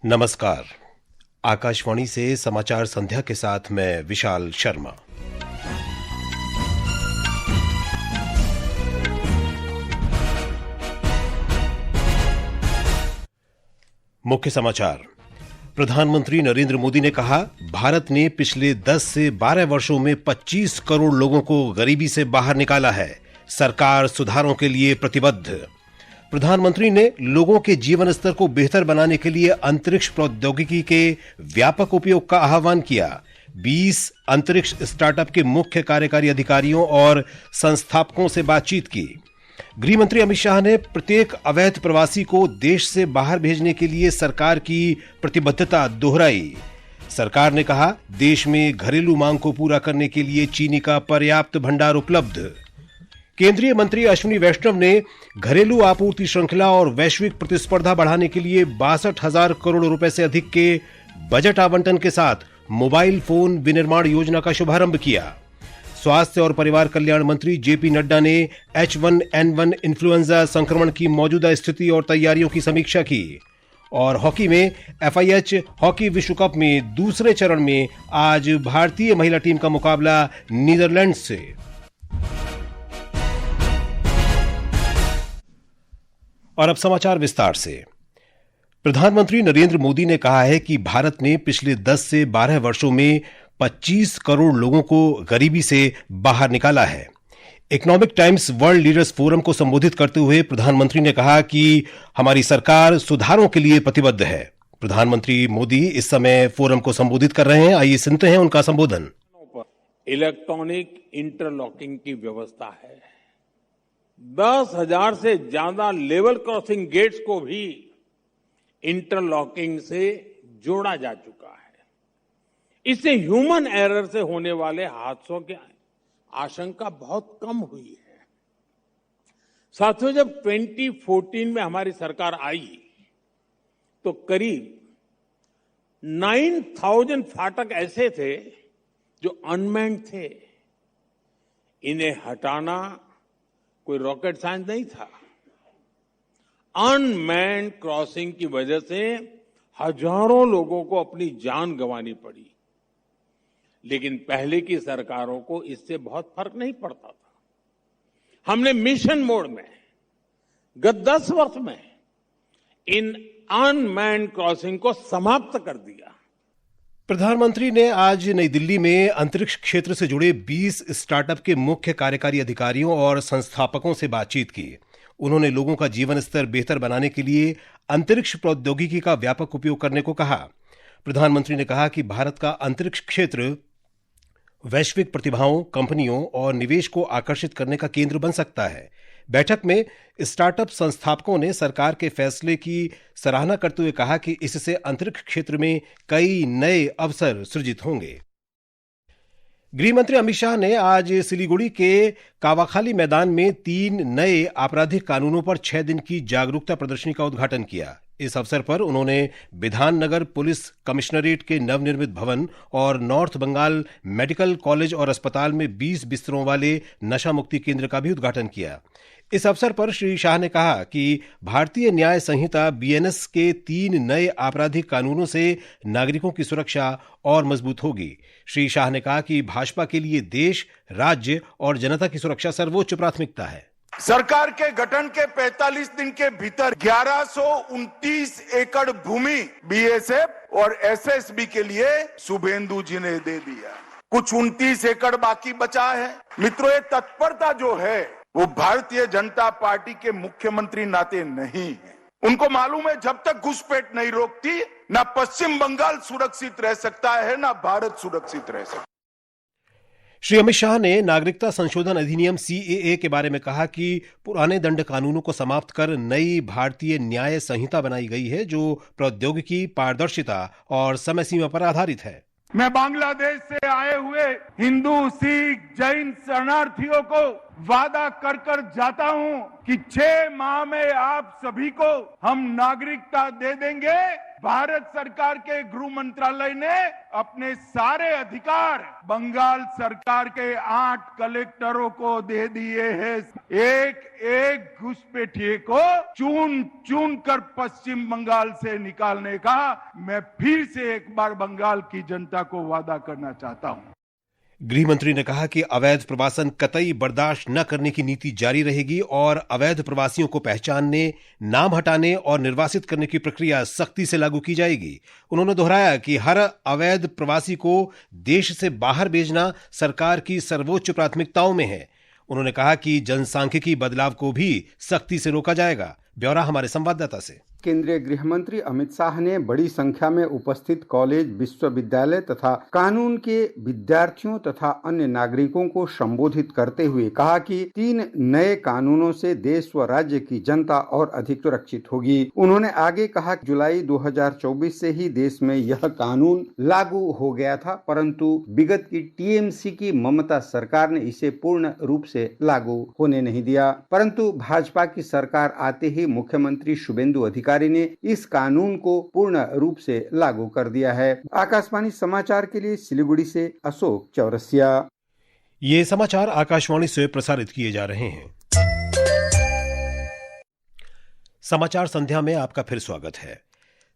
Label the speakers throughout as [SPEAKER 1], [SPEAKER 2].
[SPEAKER 1] नमस्कार। आकाशवाणी से समाचार संध्या के साथ मैं विशाल शर्मा। मुख्य समाचार। प्रधानमंत्री नरेंद्र मोदी ने कहा, भारत ने पिछले 10 से 12 वर्षों में 25 करोड़ लोगों को गरीबी से बाहर निकाला है। सरकार सुधारों के लिए प्रतिबद्ध। प्रधानमंत्री ने लोगों के जीवन स्तर को बेहतर बनाने के लिए अंतरिक्ष प्रौद्योगिकी के व्यापक उपयोग का आह्वान किया। 20 अंतरिक्ष स्टार्टअप के मुख्य कार्यकारी अधिकारियों और संस्थापकों से बातचीत की। गृह मंत्री अमित शाह ने प्रत्येक अवैध प्रवासी को देश से बाहर भेजने के लिए सरकार की प्रतिबद्धता दोहराई। सरकार ने कहा, देश में घरेलू मांग को पूरा करने के लिए चीनी का पर्याप्त भंडार उपलब्ध। केंद्रीय मंत्री अश्विनी वैष्णव ने घरेलू आपूर्ति श्रृंखला और वैश्विक प्रतिस्पर्धा बढ़ाने के लिए 62,000 करोड़ रुपए से अधिक के बजट आवंटन के साथ मोबाइल फोन विनिर्माण योजना का शुभारंभ किया। स्वास्थ्य और परिवार कल्याण मंत्री जेपी नड्डा ने H1N1 इन्फ्लुएंजा संक्रमण की मौजूदा स्थिति और तैयारियों की समीक्षा की। और हॉकी में FIH हॉकी विश्व कप में दूसरे चरण में आज भारतीय महिला टीम का मुकाबला नीदरलैंड्स से। और अब समाचार विस्तार से। प्रधानमंत्री नरेंद्र मोदी ने कहा है कि भारत ने पिछले 10 से 12 वर्षों में 25 करोड़ लोगों को गरीबी से बाहर निकाला है। Economic times world leaders forum को संबोधित करते हुए प्रधानमंत्री ने कहा कि हमारी सरकार सुधारों के लिए प्रतिबद्ध है। प्रधानमंत्री मोदी इस समय फोरम को संबोधित कर रहे हैं। आइए सुनते हैं उनका संबोधन।
[SPEAKER 2] इलेक्ट्रॉनिक इंटरलॉकिंग की व्यवस्था है। 10,000 से ज्यादा लेवल क्रॉसिंग गेट्स को भी इंटरलॉकिंग से जोड़ा जा चुका है। इससे ह्यूमन एरर से होने वाले हादसों की आशंका बहुत कम हुई है। साथियों, जब 2014 में हमारी सरकार आई तो करीब 9,000 फाटक ऐसे थे जो अनमैन्ड थे। इन्हें हटाना कोई रॉकेट साइंस नहीं था। अनमैन्ड क्रॉसिंग की वजह से हजारों लोगों को अपनी जान गंवानी पड़ी, लेकिन पहले की सरकारों को इससे बहुत फर्क नहीं पड़ता था। हमने मिशन मोड में गत 10 वर्ष में इन अनमैन्ड क्रॉसिंग को समाप्त कर दिया।
[SPEAKER 1] प्रधानमंत्री ने आज नई दिल्ली में अंतरिक्ष क्षेत्र से जुड़े 20 स्टार्टअप के मुख्य कार्यकारी अधिकारियों और संस्थापकों से बातचीत की। उन्होंने लोगों का जीवन स्तर बेहतर बनाने के लिए अंतरिक्ष प्रौद्योगिकी का व्यापक उपयोग करने को कहा। प्रधानमंत्री ने कहा कि भारत का अंतरिक्ष क्षेत्र वैश्विक प्रतिभाओं, कंपनियों और निवेश को आकर्षित करने का केंद्र बन सकता है। बैठक में स्टार्टअप संस्थापकों ने सरकार के फैसले की सराहना करते हुए कहा कि इससे अंतरिक्ष क्षेत्र में कई नए अवसर सृजित होंगे। गृह मंत्री अमित शाह ने आज सिलीगुड़ी के कावाखाली मैदान में 3 नए आपराधिक कानूनों पर 6 दिन की जागरूकता प्रदर्शनी का उद्घाटन किया। इस अवसर पर उन्होंने विधाननगर पुलिस कमिश्नरेट के नवनिर्मित भवन और नॉर्थ बंगाल मेडिकल कॉलेज और अस्पताल में 20 बिस्तरों वाले नशा मुक्ति केंद्र का भी उद्घाटन किया। इस अवसर पर श्री शाह ने कहा कि भारतीय न्याय संहिता BNS के 3 नए आपराधिक कानूनों से नागरिकों की सुरक्षा और मजबूत होगी। श्री शाह ने कहा कि भाजपा के लिए देश, राज्य और जनता की सुरक्षा सर्वोच्च प्राथमिकता है।
[SPEAKER 3] सरकार के गठन के 45 दिन के भीतर 1129 एकड़ भूमि BSF और SSB के लिए शुभेंदु जी ने दे दिया। कुछ 29 एकड़ बाकी बचा है। मित्रों, ये तत्परता जो है वो भारतीय जनता पार्टी के मुख्यमंत्री नाते नहीं है। उनको मालूम है, जब तक घुसपैठ नहीं रोकती, ना पश्चिम बंगाल सुरक्षित रह सकता है, ना भारत सुरक्षित रह सकता है।
[SPEAKER 1] श्री अमित शाह ने नागरिकता संशोधन अधिनियम CAA के बारे में कहा कि पुराने दंड कानूनों को समाप्त कर नई भारतीय न्याय संहिता बनाई गई है जो प्रौद्योगिकी, पारदर्शिता और समय सीमा पर आधारित है।
[SPEAKER 3] मैं बांग्लादेश से आए हुए हिंदू, सिख, जैन शरणार्थियों को वादा कर कर जाता हूं कि 6 माह में आप सभी को हम नागरिकता दे देंगे भारत सरकार के गृह मंत्रालय ने अपने सारे अधिकार बंगाल सरकार के 8 कलेक्टरों को दे दिए हैं। एक एक घुसपैठिए को चुन चुन कर पश्चिम बंगाल से निकालने का मैं फिर से एक बार बंगाल की जनता को वादा करना चाहता हूं।
[SPEAKER 1] गृह मंत्री ने कहा कि अवैध प्रवासन कतई बर्दाश्त न करने की नीति जारी रहेगी और अवैध प्रवासियों को पहचानने, नाम हटाने और निर्वासित करने की प्रक्रिया सख्ती से लागू की जाएगी। उन्होंने दोहराया कि हर अवैध प्रवासी को देश से बाहर भेजना सरकार की सर्वोच्च प्राथमिकताओं में है। उन्होंने कहा कि जनसांख्यिकी बदलाव को भी सख्ती से रोका जाएगा। ब्यौरा हमारे संवाददाता से।
[SPEAKER 4] केंद्रीय गृह मंत्री अमित शाह ने बड़ी संख्या में उपस्थित कॉलेज, विश्वविद्यालय तथा कानून के विद्यार्थियों तथा अन्य नागरिकों को संबोधित करते हुए कहा कि 3 नए कानूनों से देश व राज्य की जनता और अधिक सुरक्षित होगी। उन्होंने आगे कहा कि जुलाई 2024 से ही देश में यह कानून लागू हो गया था, परंतु विगत की टीएमसी की ममता सरकार ने इसे पूर्ण रूप से लागू होने नहीं दिया। परंतु भाजपा की सरकार आते ही मुख्यमंत्री शुभेंदु अधिकारी ने इस कानून को पूर्ण रूप से लागू कर दिया है। आकाशवाणी समाचार के लिए सिलीगुड़ी से अशोक चौरसिया।
[SPEAKER 1] ये समाचार आकाशवाणी से प्रसारित किए जा रहे हैं। समाचार संध्या में आपका फिर स्वागत है।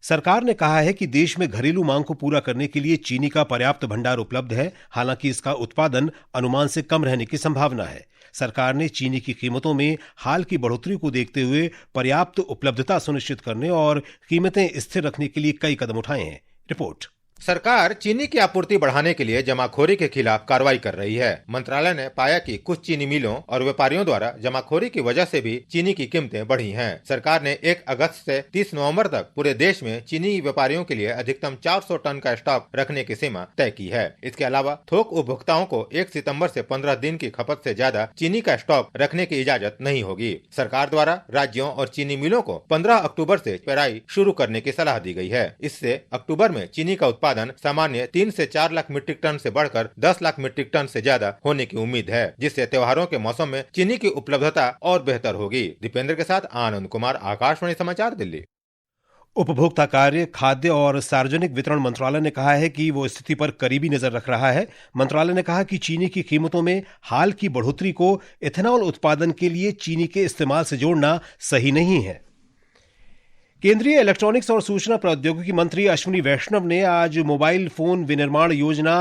[SPEAKER 1] सरकार ने कहा है कि देश में घरेलू मांग को पूरा करने के लिए चीनी का पर्याप्त भंडार उपलब्ध है। हालांकि इसका उत्पादन अनुमान से कम रहने की संभावना है। सरकार ने चीनी की कीमतों में हाल की बढ़ोतरी को देखते हुए पर्याप्त उपलब्धता सुनिश्चित करने और कीमतें स्थिर रखने के लिए कई कदम उठाए हैं। रिपोर्ट।
[SPEAKER 5] सरकार चीनी की आपूर्ति बढ़ाने के लिए जमाखोरी के खिलाफ कार्रवाई कर रही है। मंत्रालय ने पाया कि कुछ चीनी मिलों और व्यापारियों द्वारा जमाखोरी की वजह से भी चीनी की कीमतें बढ़ी हैं। सरकार ने 1 अगस्त से 30 नवंबर तक पूरे देश में चीनी व्यापारियों के लिए अधिकतम 400 टन का स्टॉक रखने की सीमा तय की है। इसके अलावा थोक उपभोक्ताओं को 1 सितंबर से 15 दिन की खपत से ज्यादा चीनी का स्टॉक रखने की इजाजत नहीं होगी। सरकार द्वारा राज्यों और चीनी मिलों को 15 अक्टूबर से पेराई शुरू करने की सलाह दी गई है। इससे अक्टूबर में चीनी का उत्पादन सामान्य 3 से 4 लाख मीट्रिक टन से बढ़कर 10 लाख मीट्रिक टन से ज्यादा होने की उम्मीद है, जिससे त्योहारों के मौसम में चीनी की उपलब्धता और बेहतर होगी। दीपेंद्र के साथ आनंद कुमार, आकाशवाणी समाचार, दिल्ली।
[SPEAKER 1] उपभोक्ता कार्य, खाद्य और सार्वजनिक वितरण मंत्रालय ने कहा है कि वो स्थिति पर करीबी नजर रख रहा है। मंत्रालय ने कहा कि चीनी की कीमतों में हाल की बढ़ोतरी को इथेनॉल उत्पादन के लिए चीनी के इस्तेमाल से जोड़ना सही नहीं है। केंद्रीय इलेक्ट्रॉनिक्स और सूचना प्रौद्योगिकी मंत्री अश्विनी वैष्णव ने आज मोबाइल फोन विनिर्माण योजना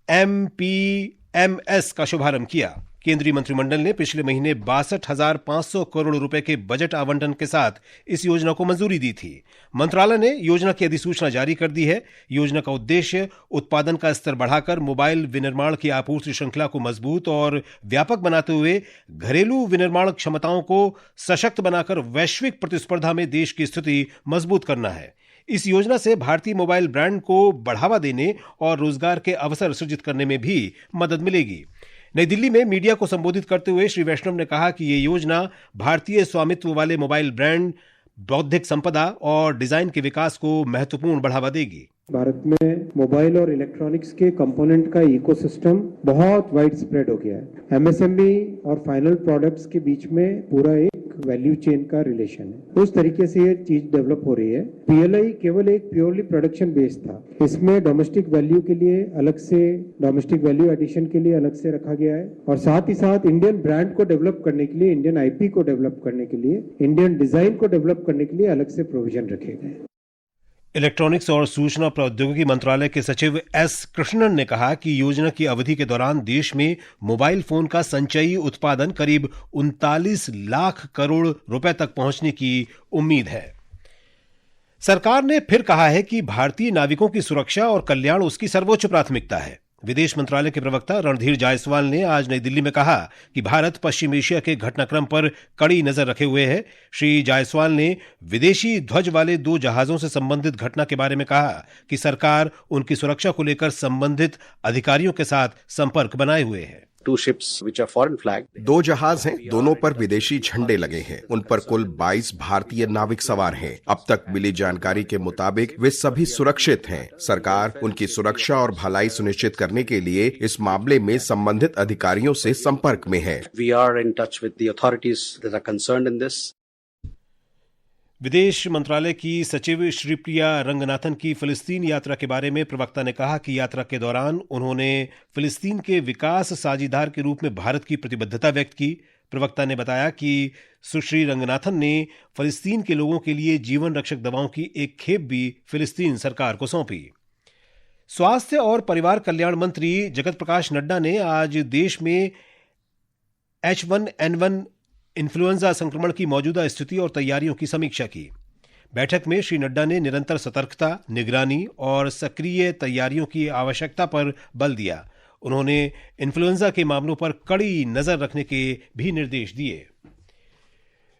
[SPEAKER 1] MPMS का शुभारंभ किया। केंद्रीय मंत्रिमंडल ने पिछले महीने 62,500 करोड़ रुपए के बजट आवंटन के साथ इस योजना को मंजूरी दी थी। मंत्रालय ने योजना की अधिसूचना जारी कर दी है। योजना का उद्देश्य उत्पादन का स्तर बढ़ाकर मोबाइल विनिर्माण की आपूर्ति श्रृंखला को मजबूत और व्यापक बनाते हुए घरेलू विनिर्माण क्षमताओं को सशक्त बनाकर वैश्विक प्रतिस्पर्धा में देश की स्थिति मजबूत करना है। इस योजना से भारतीय मोबाइल ब्रांड को बढ़ावा देने और रोजगार के अवसर सृजित करने में भी मदद मिलेगी। नई दिल्ली में मीडिया को संबोधित करते हुए श्री वैष्णव ने कहा कि ये योजना भारतीय स्वामित्व वाले मोबाइल ब्रांड, बौद्धिक संपदा और डिजाइन के विकास को महत्वपूर्ण बढ़ावा देगी।
[SPEAKER 6] भारत में मोबाइल और इलेक्ट्रॉनिक्स के कंपोनेंट का इकोसिस्टम बहुत वाइड स्प्रेड हो गया है। एमएसएमई और फाइनल प्रोडक्ट्स के बीच में पूरा एक वैल्यू चेन का रिलेशन है। उस तरीके से ये चीज डेवलप हो रही है। पीएलआई केवल एक प्योरली प्रोडक्शन बेस्ड था। इसमें डोमेस्टिक वैल्यू के लिए अलग से, डोमेस्टिक वैल्यू एडिशन के लिए अलग से रखा गया है और साथ ही साथ इंडियन ब्रांड को डेवलप करने के लिए, इंडियन आईपी को डेवलप करने के लिए, इंडियन डिजाइन को डेवलप करने के लिए अलग से प्रोविजन रखे गए।
[SPEAKER 1] इलेक्ट्रॉनिक्स और सूचना प्रौद्योगिकी मंत्रालय के सचिव एस कृष्णन ने कहा कि योजना की अवधि के दौरान देश में मोबाइल फोन का संचयी उत्पादन करीब 39 लाख करोड़ रुपए तक पहुंचने की उम्मीद है। सरकार ने फिर कहा है कि भारतीय नाविकों की सुरक्षा और कल्याण उसकी सर्वोच्च प्राथमिकता है। विदेश मंत्रालय के प्रवक्ता रणधीर जायसवाल ने आज नई दिल्ली में कहा कि भारत पश्चिम एशिया के घटनाक्रम पर कड़ी नजर रखे हुए है। श्री जायसवाल ने विदेशी ध्वज वाले 2 जहाजों से संबंधित घटना के बारे में कहा कि सरकार उनकी सुरक्षा को लेकर संबंधित अधिकारियों के साथ संपर्क बनाए हुए है।
[SPEAKER 7] 2 ships which are foreign flagged.
[SPEAKER 8] 2 जहाज हैं, दोनों पर विदेशी झंडे लगे हैं। उन पर कुल 22 भारतीय नाविक सवार हैं। अब तक मिली जानकारी के मुताबिक वे सभी सुरक्षित हैं। सरकार उनकी सुरक्षा और भलाई सुनिश्चित करने के लिए इस मामले में संबंधित अधिकारियों से संपर्क में है।
[SPEAKER 7] We are in touch with the authorities that are concerned in this.
[SPEAKER 1] विदेश मंत्रालय की सचिव श्रीप्रिया रंगनाथन की फिलिस्तीन यात्रा के बारे में प्रवक्ता ने कहा कि यात्रा के दौरान उन्होंने फिलिस्तीन के विकास साझीदार के रूप में भारत की प्रतिबद्धता व्यक्त की। प्रवक्ता ने बताया कि सुश्री रंगनाथन ने फिलिस्तीन के लोगों के लिए जीवन रक्षक दवाओं की एक खेप भी फिलिस्तीन सरकार को सौंपी। स्वास्थ्य और परिवार कल्याण मंत्री जगत प्रकाश नड्डा ने आज देश में H1N1 इन्फ्लुएंजा संक्रमण की मौजूदा स्थिति और तैयारियों की समीक्षा की। बैठक में श्री नड्डा ने निरंतर सतर्कता, निगरानी और सक्रिय तैयारियों की आवश्यकता पर बल दिया। उन्होंने इन्फ्लुएंजा के मामलों पर कड़ी नजर रखने के भी निर्देश दिए।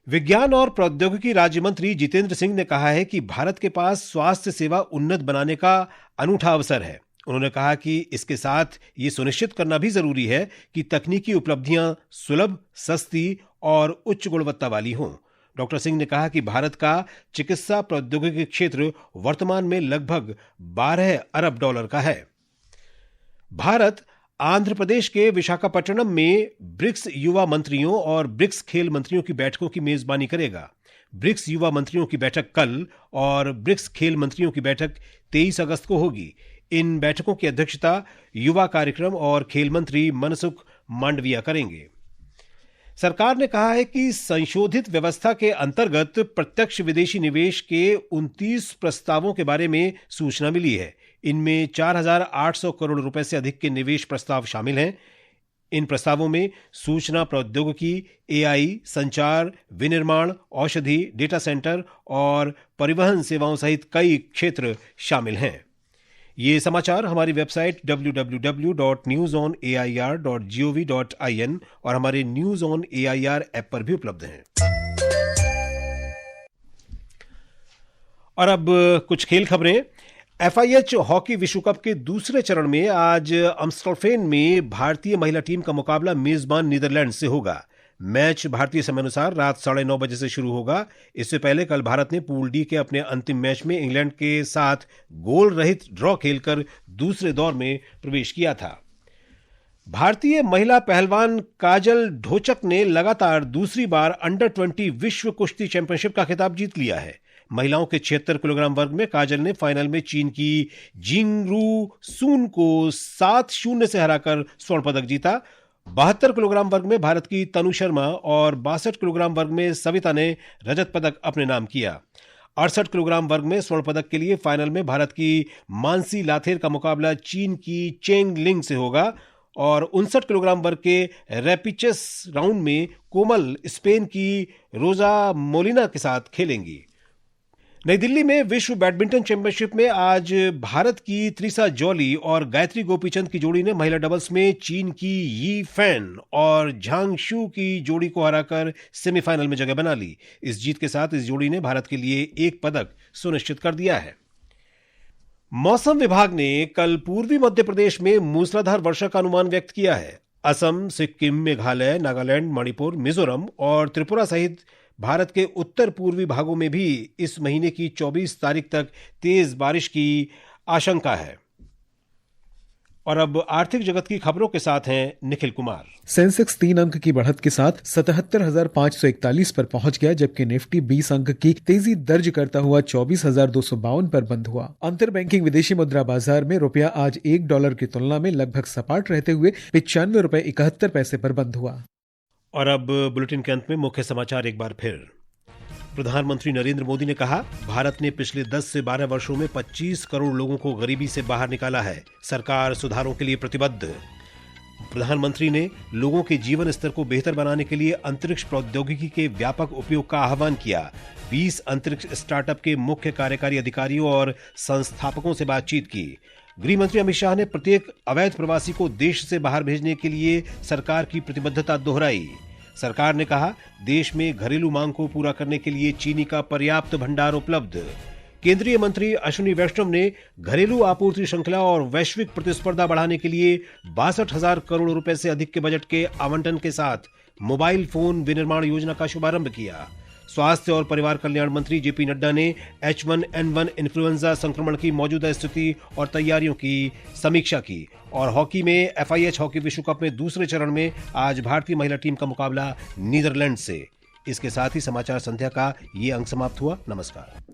[SPEAKER 1] विज्ञान और प्रौद्योगिकी राज्य मंत्री जितेंद्र सिंह ने कहा है कि भारत के पास स्वास्थ्य सेवा उन्नत बनाने का अनूठा अवसर है। उन्होंने कहा कि इसके साथ ये सुनिश्चित करना भी जरूरी है कि तकनीकी उपलब्धियां सुलभ, सस्ती और उच्च गुणवत्ता वाली हों। डॉक्टर सिंह ने कहा कि भारत का चिकित्सा प्रौद्योगिकी क्षेत्र वर्तमान में लगभग 12 अरब डॉलर का है। भारत आंध्र प्रदेश के विशाखापट्टनम में ब्रिक्स युवा मंत्रियों और ब्रिक्स खेल मंत्रियों की बैठकों की मेजबानी करेगा। ब्रिक्स युवा मंत्रियों की बैठक कल और ब्रिक्स खेल मंत्रियों की बैठक 23 अगस्त को होगी। इन बैठकों की अध्यक्षता युवा कार्यक्रम और खेल मंत्री मनसुख मांडविया करेंगे। सरकार ने कहा है कि संशोधित व्यवस्था के अंतर्गत प्रत्यक्ष विदेशी निवेश के 29 प्रस्तावों के बारे में सूचना मिली है। इनमें 4,800 करोड़ रुपए से अधिक के निवेश प्रस्ताव शामिल हैं। इन प्रस्तावों में सूचना प्रौद्योगिकी, AI, संचार, विनिर्माण, औषधि, डेटा सेंटर और परिवहन सेवाओं सहित कई क्षेत्र शामिल हैं। ये समाचार हमारी वेबसाइट www.newsonair.gov.in और हमारे न्यूज ऑन AIR ऐप पर भी उपलब्ध हैं। और अब कुछ खेल खबरें। FIH हॉकी विश्व कप के दूसरे चरण में आज अम्स्टरडैम में भारतीय महिला टीम का मुकाबला मेजबान नीदरलैंड से होगा। मैच भारतीय समय अनुसार रात 9:30 बजे से शुरू होगा। इससे पहले कल भारत ने पूल डी के अपने अंतिम मैच में इंग्लैंड के साथ गोल रहित ड्रॉ खेलकर दूसरे दौर में प्रवेश किया था। भारतीय महिला पहलवान काजल ढोचक ने लगातार दूसरी बार अंडर-20 विश्व कुश्ती चैंपियनशिप का खिताब जीत लिया है। महिलाओं के 76 किलोग्राम वर्ग में काजल ने फाइनल में चीन की जिंगरू सून को 7-0 से हराकर स्वर्ण पदक जीता। 72 किलोग्राम वर्ग में भारत की तनु शर्मा और 62 किलोग्राम वर्ग में सविता ने रजत पदक अपने नाम किया। 68 किलोग्राम वर्ग में स्वर्ण पदक के लिए फाइनल में भारत की मानसी लाथेर का मुकाबला चीन की चेंग लिंग से होगा और 59 किलोग्राम वर्ग के रैपिचेस राउंड में कोमल स्पेन की रोजा मोलिना के साथ खेलेंगी। नई दिल्ली में विश्व बैडमिंटन चैंपियनशिप में आज भारत की त्रिसा जॉली और गायत्री गोपीचंद की जोड़ी ने महिला डबल्स में चीन की यी फैन और झांग शू की जोड़ी को हराकर सेमीफाइनल में जगह बना ली। इस जीत के साथ इस जोड़ी ने भारत के लिए एक पदक सुनिश्चित कर दिया है। मौसम विभाग ने कल पूर्वी मध्य प्रदेश में मूसलाधार वर्षा का अनुमान व्यक्त किया है। असम, सिक्किम, मेघालय, नागालैंड, मणिपुर, मिजोरम और त्रिपुरा सहित भारत के उत्तर पूर्वी भागों में भी इस महीने की 24 तारीख तक तेज बारिश की आशंका है। और अब आर्थिक जगत की खबरों के साथ हैं निखिल कुमार।
[SPEAKER 9] सेंसेक्स 3 अंक की बढ़त के साथ 77,541 पर पहुंच गया, जबकि निफ्टी 20 अंक की तेजी दर्ज करता हुआ 24,252 पर बंद हुआ। अंतर बैंकिंग विदेशी मुद्रा बाजार में रुपया आज $1 की तुलना में लगभग सपाट रहते हुए 95 रुपए 71 पैसे पर बंद हुआ।
[SPEAKER 1] और अब बुलेटिन के अंत में मुख्य समाचार एक बार फिर। प्रधानमंत्री नरेंद्र मोदी ने कहा, भारत ने पिछले 10 से 12 वर्षों में 25 करोड़ लोगों को गरीबी से बाहर निकाला है। सरकार सुधारों के लिए प्रतिबद्ध। प्रधानमंत्री ने लोगों के जीवन स्तर को बेहतर बनाने के लिए अंतरिक्ष प्रौद्योगिकी के व्यापक उपयोग का आह्वान किया। 20 अंतरिक्ष स्टार्टअप के मुख्य कार्यकारी अधिकारियों और संस्थापकों से बातचीत की। गृह मंत्री अमित शाह ने प्रत्येक अवैध प्रवासी को देश से बाहर भेजने के लिए सरकार की प्रतिबद्धता दोहराई। सरकार ने कहा, देश में घरेलू मांग को पूरा करने के लिए चीनी का पर्याप्त भंडार उपलब्ध। केंद्रीय मंत्री अश्विनी वैष्णव ने घरेलू आपूर्ति श्रृंखला और वैश्विक प्रतिस्पर्धा बढ़ाने के लिए 62,000 करोड़ रुपए से अधिक के बजट के आवंटन के साथ मोबाइल फोन विनिर्माण योजना का शुभारंभ किया। स्वास्थ्य और परिवार कल्याण मंत्री जेपी नड्डा ने H1N1 इन्फ्लुएंजा संक्रमण की मौजूदा स्थिति और तैयारियों की समीक्षा की। और हॉकी में FIH हॉकी विश्व कप में दूसरे चरण में आज भारतीय महिला टीम का मुकाबला नीदरलैंड से। इसके साथ ही समाचार संध्या का ये अंक समाप्त हुआ। नमस्कार।